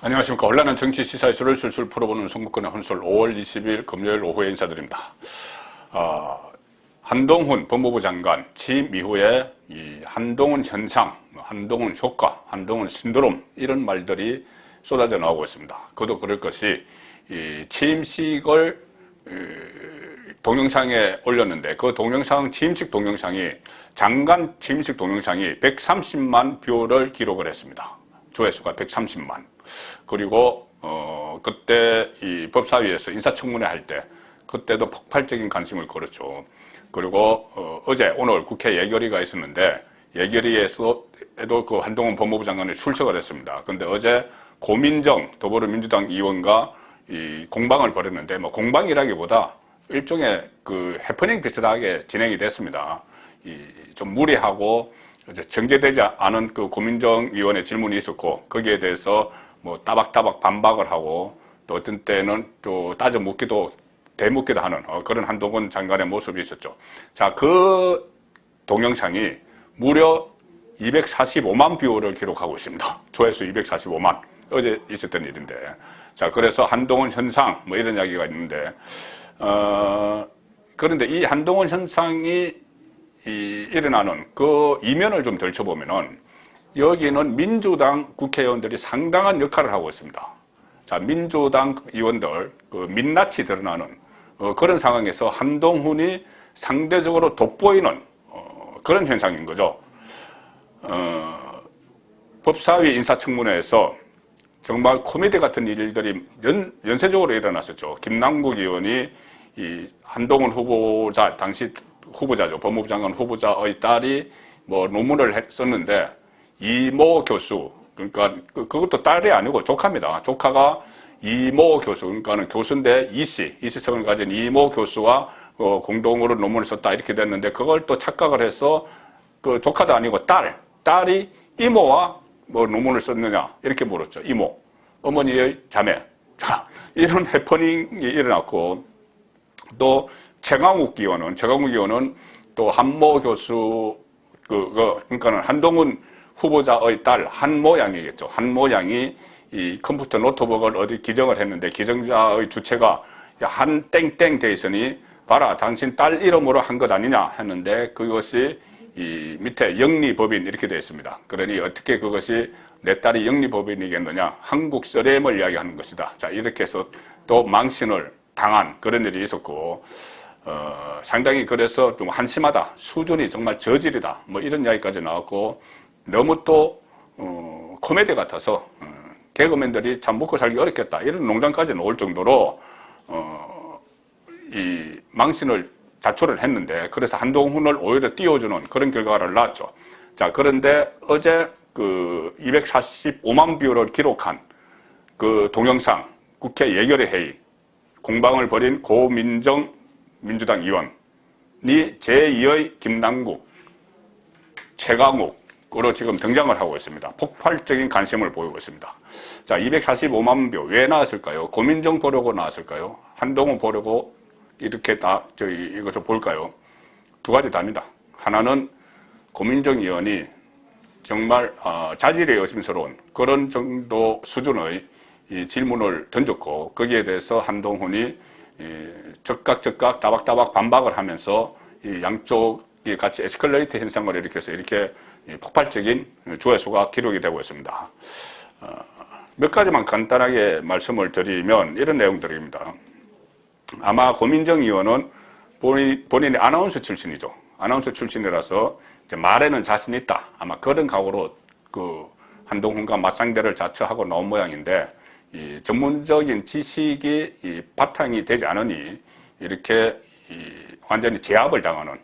안녕하십니까. 혼란한 정치 시사 이슈를 술술 풀어보는 송국권의 혼술 5월 20일 금요일 오후에 인사드립니다. 한동훈 법무부 장관 취임 이후에 이 한동훈 현상, 한동훈 효과, 한동훈 신드롬 이런 말들이 쏟아져 나오고 있습니다. 그도 그럴 것이 이 취임식을 동영상에 올렸는데 그 동영상 취임식 동영상이 장관 취임식 동영상이 130만 뷰를 기록을 했습니다. 조회수가 130만. 그리고 그때 이 법사위에서 인사청문회 할 때 그때도 폭발적인 관심을 끌었죠. 그리고 어제 오늘 국회 예결위가 있었는데 예결위에서도 그 한동훈 법무부 장관이 출석을 했습니다. 그런데 어제 고민정 더불어민주당 의원과 이 공방을 벌였는데 뭐 공방이라기보다 일종의 그 해프닝 비슷하게 진행이 됐습니다. 좀 무리하고 정제되지 않은 그 고민정 의원의 질문이 있었고 거기에 대해서 뭐 따박따박 반박을 하고 또 어떤 때는 또 따져 묻기도 대묻기도 하는 그런 한동훈 장관의 모습이 있었죠. 자, 그 동영상이 무려 245만 뷰를 기록하고 있습니다. 조회수 245만. 어제 있었던 일인데. 자, 그래서 한동훈 현상 뭐 이런 이야기가 있는데 그런데 이 한동훈 현상이 일어나는 그 이면을 좀 들춰보면은 여기는 민주당 국회의원들이 상당한 역할을 하고 있습니다. 자, 민주당 의원들, 그 민낯이 드러나는 그런 상황에서 한동훈이 상대적으로 돋보이는 그런 현상인 거죠. 법사위 인사청문회에서 정말 코미디 같은 일들이 연쇄적으로 일어났었죠. 김남국 의원이 이 한동훈 후보자, 당시 후보자죠. 법무부 장관 후보자의 딸이 뭐 논문을 썼는데 이모 교수, 그러니까 그것도 딸이 아니고 조카입니다. 조카가 이모 교수, 그러니까는 교수인데 이씨성을 가진 이모 교수와 공동으로 논문을 썼다 이렇게 됐는데 그걸 또 착각을 해서 그 조카도 아니고 딸이 이모와 뭐 논문을 썼느냐 이렇게 물었죠. 이모, 어머니의 자매. 자, 이런 해퍼닝이 일어났고 또 최강욱 의원은 또 한모 교수 그러니까는 한동훈 후보자의 딸 한모 양이겠죠. 한모 양이 이 컴퓨터 노트북을 어디 기증을 했는데 기증자의 주체가 한 땡땡 돼 있으니 봐라 당신 딸 이름으로 한 것 아니냐 했는데 그것이 이 밑에 영리법인 이렇게 되어 있습니다. 그러니 어떻게 그것이 내 딸이 영리법인이겠느냐 한국 쓰레임을 이야기하는 것이다. 자, 이렇게 해서 또 망신을 당한 그런 일이 있었고 상당히 그래서 좀 한심하다. 수준이 정말 저질이다. 뭐 이런 이야기까지 나왔고 너무 또 코미디 같아서 개그맨들이 참 먹고 살기 어렵겠다. 이런 농담까지 나올 정도로 이 망신을 자초를 했는데 그래서 한동훈을 오히려 띄워주는 그런 결과를 낳았죠. 자, 그런데 어제 그 245만 뷰를 기록한 그 동영상 국회 예결위 회의 공방을 벌인 고민정 민주당 의원이 제2의 김남국, 최강욱으로 지금 등장을 하고 있습니다. 폭발적인 관심을 보이고 있습니다. 자, 245만 뷰 왜 나왔을까요? 고민정 보려고 나왔을까요? 한동훈 보려고 이렇게 다 이것을 볼까요? 두 가지 답니다. 하나는 고민정 의원이 정말 자질이 의심스러운 그런 정도 수준의 이 질문을 던졌고 거기에 대해서 한동훈이 적각 따박따박 반박을 하면서 이 양쪽이 같이 에스컬레이터 현상을 일으켜서 이렇게 폭발적인 조회수가 기록이 되고 있습니다. 몇 가지만 간단하게 말씀을 드리면 이런 내용들입니다. 아마 고민정 의원은 본인이 아나운서 출신이죠. 아나운서 출신이라서 이제 말에는 자신 있다. 아마 그런 각오로 그 한동훈과 맞상대를 자처하고 나온 모양인데 이 전문적인 지식이 이 바탕이 되지 않으니 이렇게 완전히 제압을 당하는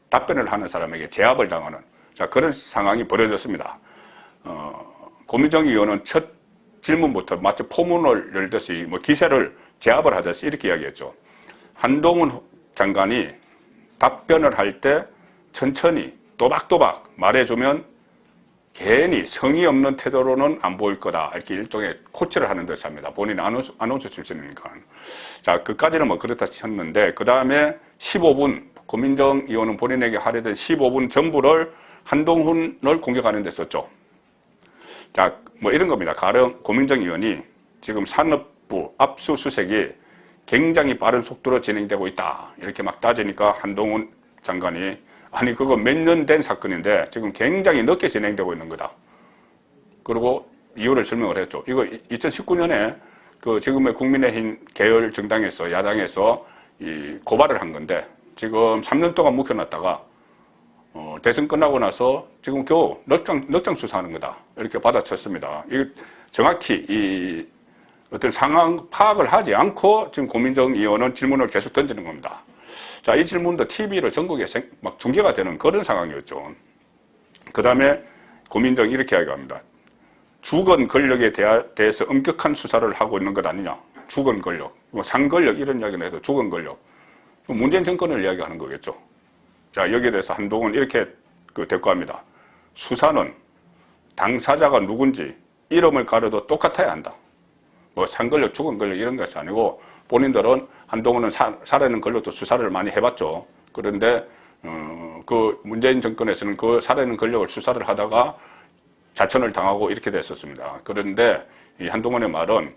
답변을 하는 사람에게 제압을 당하는 자 그런 상황이 벌어졌습니다. 고민정 의원은 첫 질문부터 마치 포문을 열듯이 뭐 기세를 제압을 하듯이 이렇게 이야기했죠. 한동훈 장관이 답변을 할 때 천천히 또박또박 말해주면 괜히 성의 없는 태도로는 안 보일 거다. 이렇게 일종의 코치를 하는 듯이 합니다. 본인 아나운서 출신이니까. 자, 그까지는 뭐 그렇다 쳤는데, 그 다음에 15분, 고민정 의원은 본인에게 하려던 15분 전부를 한동훈을 공격하는 데 썼죠. 자, 뭐 이런 겁니다. 가령 고민정 의원이 지금 산업부 압수수색이 굉장히 빠른 속도로 진행되고 있다. 이렇게 막 따지니까 한동훈 장관이 아니 그거 몇 년 된 사건인데 지금 굉장히 늦게 진행되고 있는 거다. 그리고 이유를 설명을 했죠. 이거 2019년에 그 지금의 국민의힘 계열 정당에서 야당에서 이 고발을 한 건데 지금 3년 동안 묵혀놨다가 대선 끝나고 나서 지금 겨우 넉장 수사하는 거다. 이렇게 받아쳤습니다. 이 정확히 이 어떤 상황 파악을 하지 않고 지금 고민정 의원은 질문을 계속 던지는 겁니다. 자, 이 질문도 TV로 전국에 막 중계가 되는 그런 상황이었죠. 그 다음에 고민정이 이렇게 이야기합니다. 주건 권력에 대해서 엄격한 수사를 하고 있는 것 아니냐. 주건 권력, 뭐 상권력 이런 이야기는 해도 주건 권력. 문재인 정권을 이야기하는 거겠죠. 자, 여기에 대해서 한동훈은 이렇게 대꾸합니다. 수사는 당사자가 누군지 이름을 가려도 똑같아야 한다. 뭐 상권력, 주건 권력 이런 것이 아니고 본인들은 한동훈은 살아있는 권력도 수사를 많이 해봤죠. 그런데 그 문재인 정권에서는 그 살아있는 권력을 수사를 하다가 자천을 당하고 이렇게 됐었습니다. 그런데 이 한동훈의 말은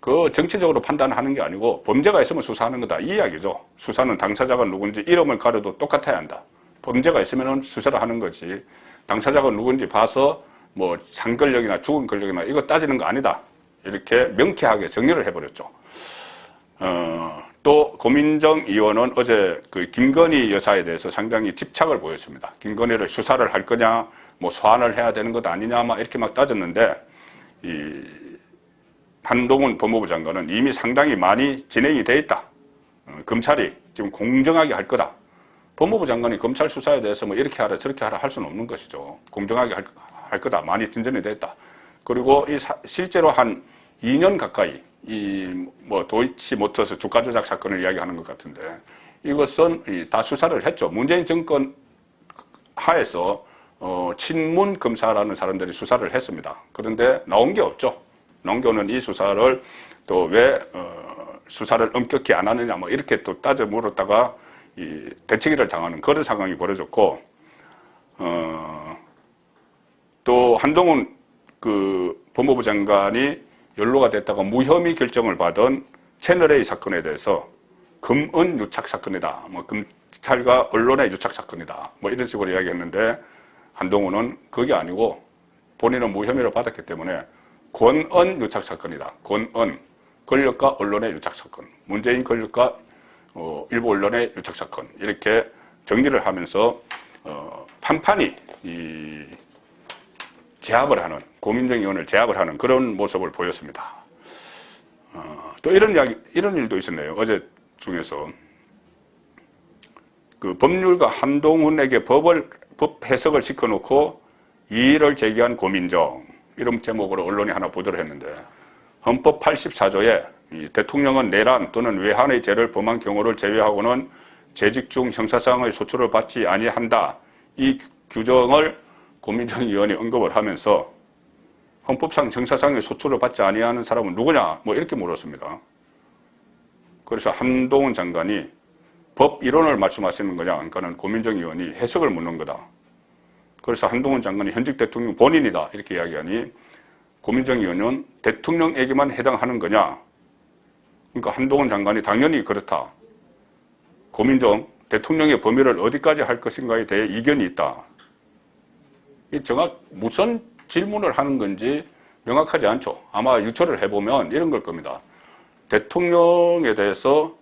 그 정치적으로 판단하는 게 아니고 범죄가 있으면 수사하는 거다 이 이야기죠. 수사는 당사자가 누군지 이름을 가려도 똑같아야 한다. 범죄가 있으면 수사를 하는 거지. 당사자가 누군지 봐서 뭐 상권력이나 주건 권력이나 이거 따지는 거 아니다. 이렇게 명쾌하게 정리를 해버렸죠. 또 고민정 의원은 어제 그 김건희 여사에 대해서 상당히 집착을 보였습니다. 김건희를 수사를 할 거냐, 뭐 소환을 해야 되는 것 아니냐, 막 이렇게 막 따졌는데 이 한동훈 법무부 장관은 이미 상당히 많이 진행이 돼 있다. 검찰이 지금 공정하게 할 거다. 법무부 장관이 검찰 수사에 대해서 뭐 이렇게 하라 저렇게 하라 할 수는 없는 것이죠. 공정하게 할 거다. 많이 진전이 됐다. 그리고 실제로 한 2년 가까이 이 뭐 도이치모터스 주가 조작 사건을 이야기하는 것 같은데 이것은 다 수사를 했죠. 문재인 정권 하에서 친문 검사라는 사람들이 수사를 했습니다. 그런데 나온 게 없죠. 나온 게 없는 이 수사를 또 왜 수사를 엄격히 안 하느냐 뭐 이렇게 또 따져 물었다가 이 대책위를 당하는 그런 상황이 벌어졌고 또 한동훈 그 법무부 장관이 연루가 됐다가 무혐의 결정을 받은 채널A 사건에 대해서 금은 유착 사건이다. 뭐 검찰과 언론의 유착 사건이다. 뭐 이런 식으로 이야기했는데 한동훈은 그게 아니고 본인은 무혐의를 받았기 때문에 권은 유착 사건이다. 권은 권력과 언론의 유착 사건. 문재인 권력과 일부 언론의 유착 사건. 이렇게 정리를 하면서 판판이 제압을 하는 고민정 의원을 제압을 하는 그런 모습을 보였습니다. 또 이런 일도 있었네요. 어제 중에서 그 법률가 한동훈에게 법 해석을 시켜놓고 이의를 제기한 고민정 이런 제목으로 언론이 하나 보도를 했는데 헌법 84조에 대통령은 내란 또는 외환의 죄를 범한 경우를 제외하고는 재직 중 형사상의 소출을 받지 아니한다. 이 규정을 고민정 의원이 언급을 하면서 헌법상 형사상의 소출을 받지 아니하는 사람은 누구냐 뭐 이렇게 물었습니다. 그래서 한동훈 장관이 법 이론을 말씀하시는 거냐 그러니까는 고민정 의원이 해석을 묻는 거다. 그래서 한동훈 장관이 현직 대통령 본인이다 이렇게 이야기하니 고민정 의원은 대통령에게만 해당하는 거냐. 그러니까 한동훈 장관이 당연히 그렇다. 고민정 대통령의 범위를 어디까지 할 것인가에 대해 이견이 있다. 무슨 질문을 하는 건지 명확하지 않죠. 아마 유추를 해보면 이런 걸 겁니다. 대통령에 대해서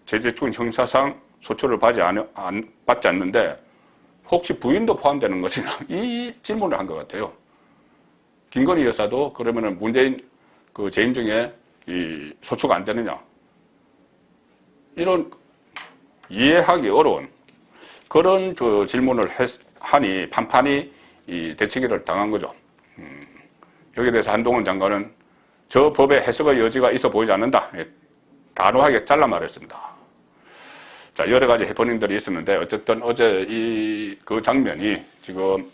제재중 형사상 소출을 받지 않는데 혹시 부인도 포함되는 것이냐 이 질문을 한 것 같아요. 김건희 여사도 그러면은 문재인 그 재임 중에 이 소추가 안 되느냐 이런 이해하기 어려운 그런 질문을 하니 판판이 이 대책위를 당한 거죠. 여기에 대해서 한동훈 장관은 저 법의 해석의 여지가 있어 보이지 않는다. 단호하게 잘라 말했습니다. 자, 여러 가지 해프닝들이 있었는데 어쨌든 어제 그 장면이 지금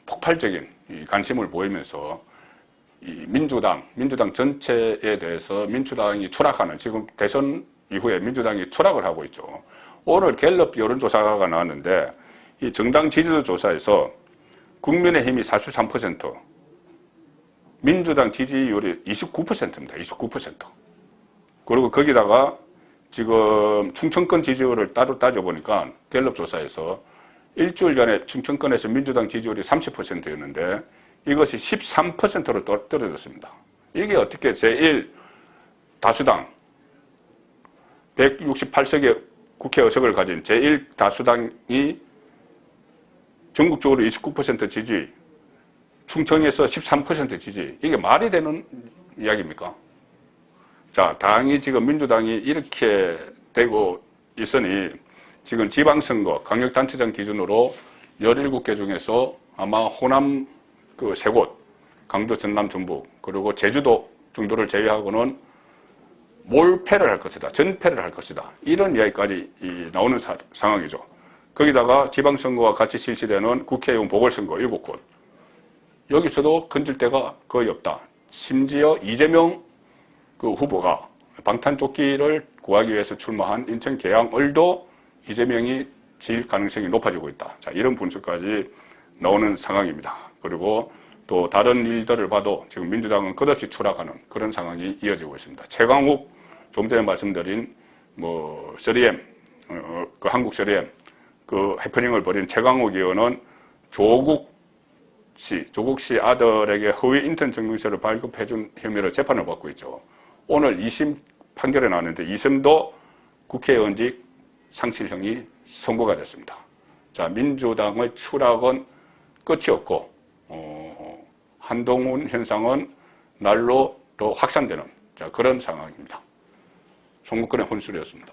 폭발적인 관심을 보이면서 이 민주당 전체에 대해서 민주당이 추락하는 지금 대선 이후에 민주당이 추락을 하고 있죠. 오늘 갤럽 여론조사가 나왔는데 이 정당 지지도 조사에서 국민의힘이 43%, 민주당 지지율이 29%입니다. 29%. 그리고 거기다가 지금 충청권 지지율을 따로 따져보니까 갤럽 조사에서 일주일 전에 충청권에서 민주당 지지율이 30%였는데 이것이 13%로 떨어졌습니다. 이게 어떻게 제1 다수당 168석의 국회 의석을 가진 제1 다수당이 전국적으로 29% 지지, 충청에서 13% 지지, 이게 말이 되는 이야기입니까? 자, 당이 지금 민주당이 이렇게 되고 있으니 지금 지방선거, 강력단체장 기준으로 17개 중에서 아마 호남 그 세 곳, 강도, 전남, 전북, 그리고 제주도 정도를 제외하고는 몰패를 할 것이다. 전패를 할 것이다. 이런 이야기까지 나오는 상황이죠. 거기다가 지방선거와 같이 실시되는 국회의원 보궐선거 7곳. 여기서도 건질 데가 거의 없다. 심지어 이재명 그 후보가 방탄조끼를 구하기 위해서 출마한 인천 계양을도 이재명이 질 가능성이 높아지고 있다. 자, 이런 분석까지 나오는 상황입니다. 그리고 또 다른 일들을 봐도 지금 민주당은 끝없이 추락하는 그런 상황이 이어지고 있습니다. 최강욱, 좀 전에 말씀드린 뭐 3M, 그 한국 3M 그 해프닝을 벌인 최강욱 의원은 조국 씨 아들에게 허위 인턴 증명서를 발급해준 혐의로 재판을 받고 있죠. 오늘 2심 판결이 나왔는데 2심도 국회의원직 상실형이 선고가 됐습니다. 자, 민주당의 추락은 끝이 없고 한동훈 현상은 날로 더 확산되는 그런 상황입니다. 송국근의 혼술이었습니다.